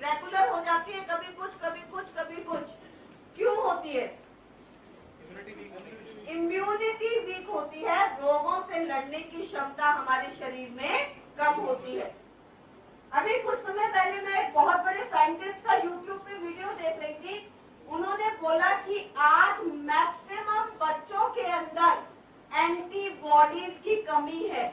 Regular हो जाती है, कभी कुछ कभी कुछ कभी कुछ। क्यों होती है? इम्यूनिटी वीक होती है, रोगों से लड़ने की क्षमता हमारे शरीर में कम होती है। अभी कुछ समय पहले मैं एक बहुत बड़े साइंटिस्ट का यूट्यूब पे वीडियो देख रही थी। उन्होंने बोला कि आज मैक्सिमम बच्चों के अंदर एंटीबॉडीज की कमी है,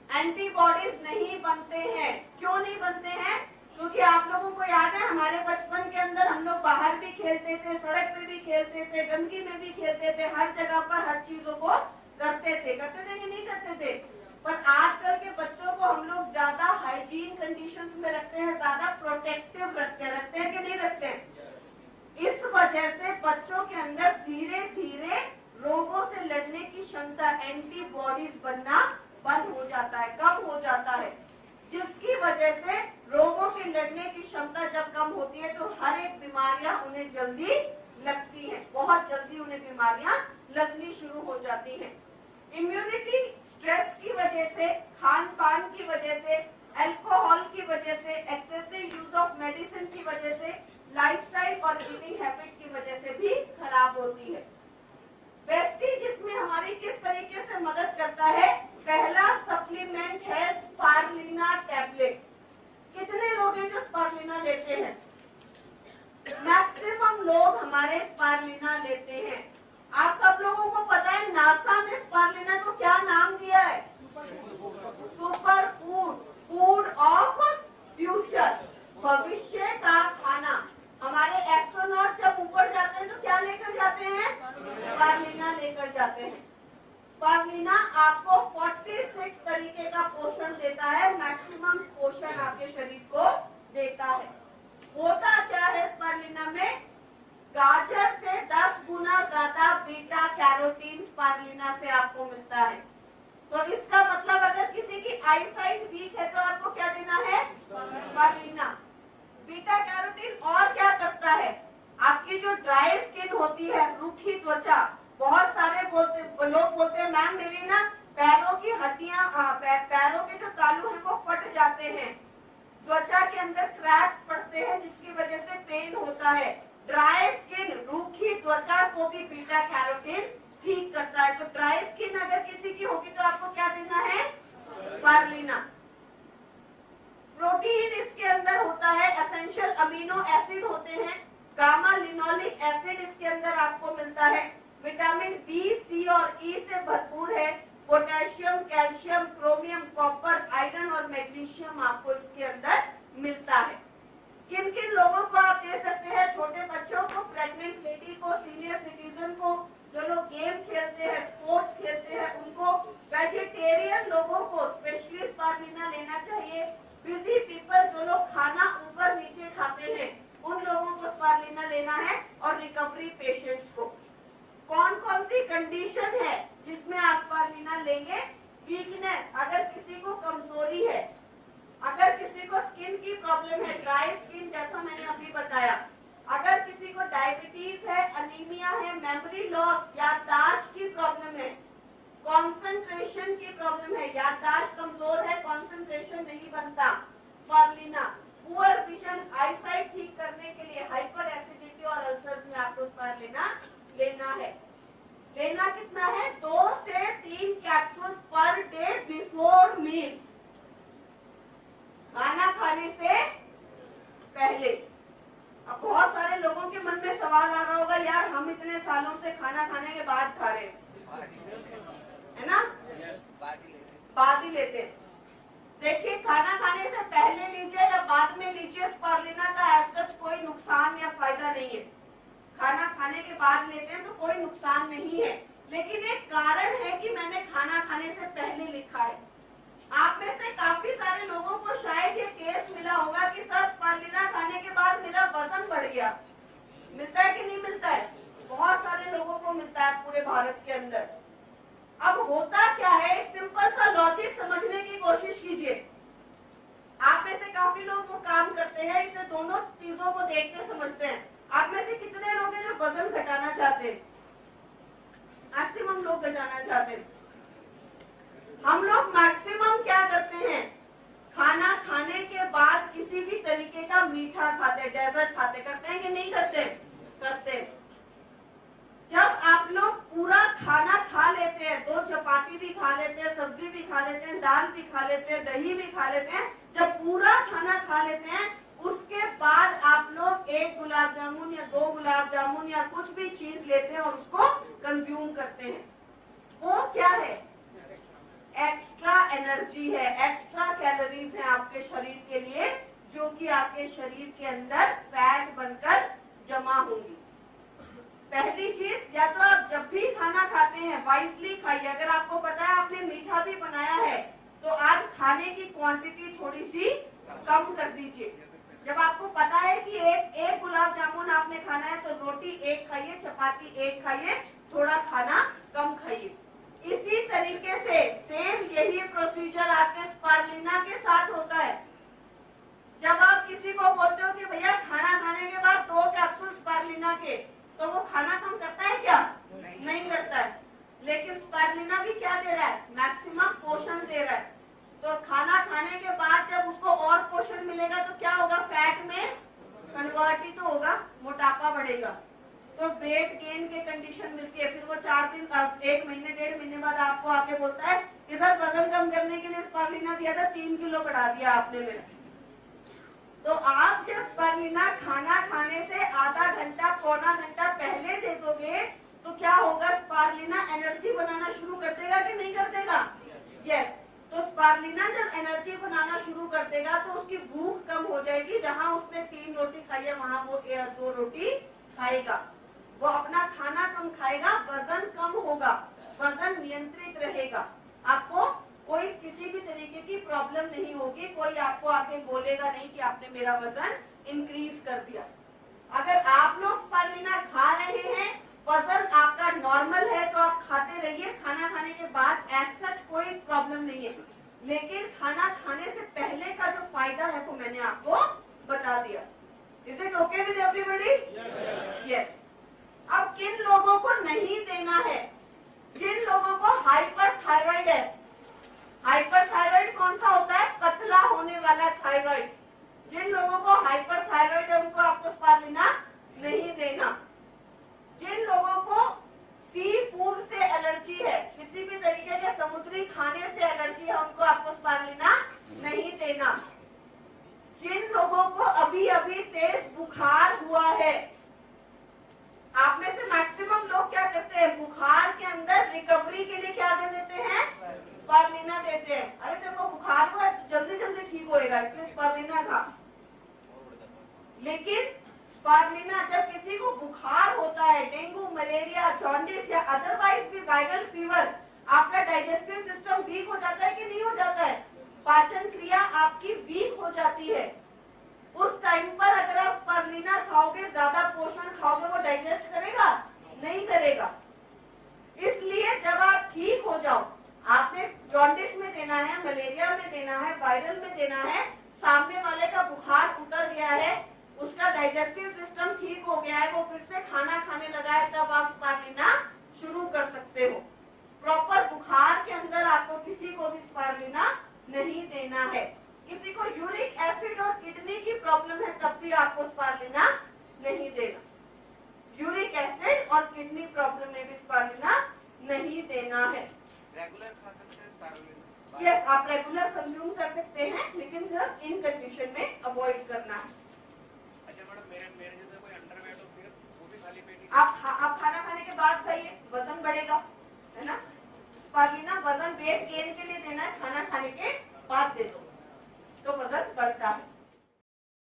एंटीबॉडीज नहीं बनते हैं। क्यों नहीं बनते हैं? क्योंकि आप लोगों को याद है हमारे बचपन के अंदर हम लोग बाहर भी खेलते थे, सड़क पे भी खेलते थे, गंदगी में भी खेलते थे, हर जगह पर हर चीजों को करते थे कि नहीं करते थे? पर आजकल के बच्चों को हम लोग ज्यादा हाइजीन कंडीशंस में रखते हैं, ज्यादा प्रोटेक्टिव रखते हैं कि नहीं रखते हैं। इस वजह से बच्चों के अंदर धीरे धीरे रोगों से लड़ने की क्षमता, एंटीबॉडीज बनना बंद हो जाता है, कम हो जाता है, जिसकी वजह से रोगों से लड़ने की क्षमता जब कम होती है तो हर एक बीमारियां उन्हें जल्दी लगती हैं, बहुत जल्दी उन्हें बीमारियां लगनी शुरू हो जाती हैं। इम्यूनिटी स्ट्रेस की वजह से, खान पान की वजह से, अल्कोहल की वजह से, एक्सेसिव यूज ऑफ मेडिसिन की वजह से, लाइफस्टाइल और ईटिंग हैबिट की वजह से भी खराब होती है। वेस्टीज इसमें हमारी किस तरीके से मदद करता है? पहला सप्लीमेंट है स्पारुलिना टैबलेट। कितने लोग हैं जो स्पारुलिना लेते हैं? मैक्सिमम लोग हमारे स्पारुलिना लेते हैं। आप सब लोगों को पता है नासा ने स्पारुलिना को क्या नाम दिया है? Super food, food of future, भविष्य का खाना। हमारे एस्ट्रोनॉट जब ऊपर जाते हैं तो क्या लेकर जाते हैं? स्पारुलिना लेकर जाते हैं। स्पारुलिना आपको 46 तरीके का पोषण देता है, मैक्सिमम पोषण आपके शरीर को देता है। होता क्या है स्पारुलिना में? गाजर से 10 गुना ज्यादा बीटा कैरोटीन स्पारुलिना से आपको मिलता है। तो इसका मतलब अगर किसी की आईसाइट वीक है तो आपको क्या देना है? स्पारुलिना। बीटा कैरोटीन और क्या करता है? आपकी जो ड्राई स्किन होती है, रूखी त्वचा, बहुत सारे लोग बोलते हैं मैम मेरी ना पैरों की हड्डियां, पैरों के जो तालू है वो फट जाते हैं, त्वचा के अंदर क्रैक्स पड़ते हैं जिसकी वजह से पेन होता है। ड्राई स्किन, रूखी त्वचा को भी बीटा कैरोटीन ठीक करता है। तो ड्राई स्किन अगर किसी की होगी तो आपको क्या देना है? स्पारुलिना। प्रोटीन इसके अंदर होता है, एसेंशियल अमीनो एसिड होते हैं, गामा लिनोलिक एसिड इसके अंदर आपको मिलता है, विटामिन बी, सी और ई से भरपूर है, potassium, calcium, chromium, copper, iron और मैग्नीशियम आपको इसके अंदर मिलता है। किन किन लोगों को आप दे सकते हैं? छोटे बच्चों को, प्रेग्नेंट लेडी को, सीनियर सिटीजन को, जो लोग गेम खेलते हैं, स्पोर्ट्स खेलते हैं उनको, वेजिटेरियन लोगों को स्पेशली स्पारुलिना लेना चाहिए, बिजी पीपल जो लोग खाना ऊपर नीचे खाते हैं उन लोगों को स्पारुलिना लेना है, और रिकवरी पेशेंट्स को। कौन कौन सी कंडीशन है जिसमें आप स्पारुलिना लेंगे? वीकनेस, अगर किसी को कमजोरी है, अगर किसी को स्किन की प्रॉब्लम है, ड्राई स्किन जैसा मैंने अभी बताया, अगर किसी को डायबिटीज है, अनीमिया है, मेमोरी लॉस, याददाश्त की प्रॉब्लम है, कंसंट्रेशन की प्रॉब्लम है, याददाश्त कमजोर है, कंसंट्रेशन नहीं बनता, स्पारुलिना। पुअर विजन, आईसाइट ठीक करने के लिए, हाइपर एसिडिटी और अल्सर्स में आपको स्पारुलिना लेना है। लेना कितना है? 2 से 3 capsule per day before meal, खाना खाने से पहले। अब बहुत सारे लोगों के मन में सवाल आ रहा होगा, यार हम इतने सालों से खाना खाने के बाद खा रहे है ना? बाद ही लेते हैं। देखिए, खाना खाने से पहले लीजिए या बाद में लीजिए, स्पारुलिना का ऐसा कोई नुकसान या फायदा नहीं है। खाना खाने के बाद लेते हैं तो कोई नुकसान नहीं है, लेकिन एक कारण है कि मैंने खाना खाने से पहले लिखा है। आप में से काफी सारे लोगों को शायद ये केस मिला होगा कि सर स्पारुलिना खाने के बाद मेरा वजन बढ़ गया। मिलता है कि नहीं मिलता है? बहुत सारे लोगों को मिलता है पूरे भारत के अंदर। अब होता क्या है, एक सिंपल सा लॉजिक समझने की कोशिश कीजिए। आप में से काफी लोग वो काम करते हैं, इसे दोनों चीजों को देख के समझते हैं। आप में से कितने लोग हैं जो वजन घटाना चाहते हैं? मैक्सिमम लोग घटाना चाहते हैं। हम लोग मैक्सिमम क्या करते हैं? खाना खाने के बाद किसी भी तरीके का मीठा खाते, करते हैं कि नहीं करते? करते। जब आप लोग पूरा खाना खा लेते हैं, 2 चपाती भी खा लेते हैं, सब्जी भी खा लेते हैं, दाल भी खा लेते हैं, दही भी खा लेते हैं, जब पूरा खाना खा लेते हैं उसके बाद आप लोग 1 गुलाब जामुन या 2 गुलाब जामुन या कुछ भी चीज लेते हैं और उसको कंज्यूम करते हैं, वो क्या है? एक्स्ट्रा एनर्जी है, एक्स्ट्रा कैलोरीज है आपके शरीर के लिए, जो कि आपके शरीर के अंदर फैट बनकर जमा होंगी। पहली चीज, या तो आप जब भी खाना खाते हैं वाइसली खाइए। अगर आपको पता है आपने मीठा भी बनाया है तो आज खाने की क्वांटिटी थोड़ी सी कम कर दीजिए। जब आपको पता है कि एक गुलाब जामुन आपने खाना है तो रोटी 1 खाइए, चपाती 1 खाइए, थोड़ा खाना कम खाइए। इसी तरीके से सेम यही प्रोसीजर आपके स्पारुलिना के साथ होता है। जब आप किसी को बोलते हो कि भैया खाना खाने के बाद 2 कैप्सूल स्पारुलिना के, तो वो खाना कम करता है क्या? नहीं करता है। लेकिन स्पारुलिना भी क्या दे रहा है? मैक्सिमम पोषण दे रहा है। तो खाना खाने के बाद जब उसको और पोषण मिलेगा तो क्या होगा? फैट में कन्वर्ट ही तो होगा, मोटापा बढ़ेगा, तो वेट गेन की कंडीशन मिलती है। फिर वो 4 दिन 1 महीने 1.5 महीने बाद आपको आके बोलता है कि सर वजन कम करने के लिए स्पारुलिना दिया था, 3 किलो बढ़ा दिया आपने मेरा। तो आप जब स्पारुलिना खाना खाने से आधा घंटा पौना घंटा पहले दे दोगे तो क्या होगा? स्पारुलिना एनर्जी बनाना शुरू कर देगा कि नहीं कर देगा? यस। तो स्पारुलिना जब एनर्जी बनाना शुरू कर देगा तो उसकी भूख कम हो जाएगी। जहां उसने 3 रोटी खाई है वहां वो 2 रोटी खाएगा। वो अपना खाना कम खाएगा, वजन कम होगा, वजन नियंत्रित रहेगा, आपको कोई किसी भी तरीके की प्रॉब्लम नहीं होगी। कोई आपको आके बोलेगा नहीं कि आपने मेरा वजन इंक्रीज कर दिया। अगर आप लोग स्पारुलिना खा रहे हैं, वजन आपका नॉर्मल है तो आप खाते रहिए। खाना खाने के बाद एज सच कोई प्रॉब्लम नहीं है, लेकिन खाना खाने से पहले का जो फायदा है वो मैंने आपको बता दिया। Is it okay with everybody? Yes. अब किन लोगों को नहीं देना है? जिन लोगों को हाइपर थायराइड है। हाइपर थायराइड कौन सा होता है? पतला होने वाला थायराइड। जिन लोगों को हाइपर थायराइड है उनको आपको स्पारुलिना नहीं देना। जिन लोगों को सी फूड से एलर्जी है, किसी भी तरीके के समुद्री खाने से एलर्जी है, उनको आपको स्पारुलिना नहीं देना। जिन लोगों को अभी अभी तेज बुखार हुआ है, आप में से मैक्सिमम लोग क्या करते हैं? बुखार के अंदर रिकवरी के लिए क्या दे देते हैं? स्पारुलिना देते हैं। अरे देखो बुखार हुआ है जल्दी जल्दी ठीक होएगा, इसलिए स्पारुलिना खा। लेकिन स्पारुलिना जब किसी को बुखार होता है, डेंगू, मलेरिया, जॉन्डिस या अदरवाइज भी वायरल फीवर, आपका डाइजेस्टिव सिस्टम वीक हो जाता है कि नहीं हो जाता है? पाचन क्रिया आपकी वीक हो जाती है। उस टाइम पर अगर आप स्पारुलिना खाओगे, ज्यादा पोषण खाओगे, वो डाइजेस्ट करेगा? नहीं करेगा। इसलिए जब आप ठीक हो जाओ, आपने जॉन्डिस में देना है, मलेरिया में देना है, वायरल में देना है, सामने वाले का बुखार उतर गया है, उसका डाइजेस्टिव सिस्टम ठीक हो गया है, वो फिर से खाना खाने लगा है, तब आप स्पारुलिना शुरू कर सकते हो। प्रॉपर बुखार के अंदर आपको किसी को भी स्पारुलिना नहीं देना है। किसी को यूरिक एसिड और किडनी की प्रॉब्लम है तब भी आपको स्पारुलिना नहीं देना। यूरिक एसिड और किडनी प्रॉब्लम में भी स्पारुलिना नहीं देना है। रेगुलर खा सकते हैं स्पारुलिना? यस, आप रेगुलर कंज्यूम कर सकते हैं, लेकिन सिर्फ इन कंडीशन में अवॉइड करना है। अच्छा मैडम, मेरे जैसे कोई अंडरवेट हो फिर वो भी खाली पेट ही? आप खाना खाने के बाद खाइए, वजन बढ़ेगा।